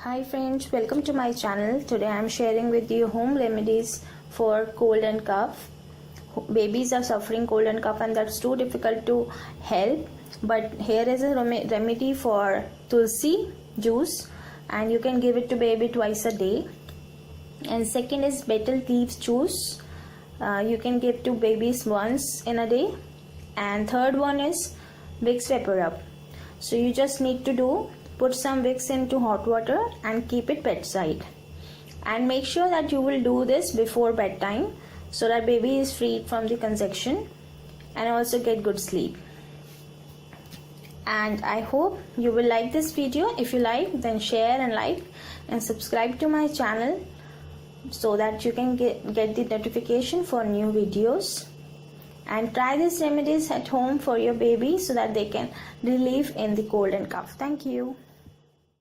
Hi friends, welcome to my channel. Today I am sharing with you home remedies for cold and cough. Babies are suffering cold and cough and that's too difficult to help. But here is a remedy for tulsi juice and you can give it to baby twice a day. And second is betel leaves juice. You can give to babies once in a day. And third one is Vicks VapoRub. So you just need to put some Vicks into hot water and keep it bedside. And make sure that you will do this before bedtime so that baby is freed from the congestion and also get good sleep. And I hope you will like this video. If you like, then share and like and subscribe to my channel so that you can get the notification for new videos. And try these remedies at home for your baby so that they can relieve in the cold and cough. Thank you.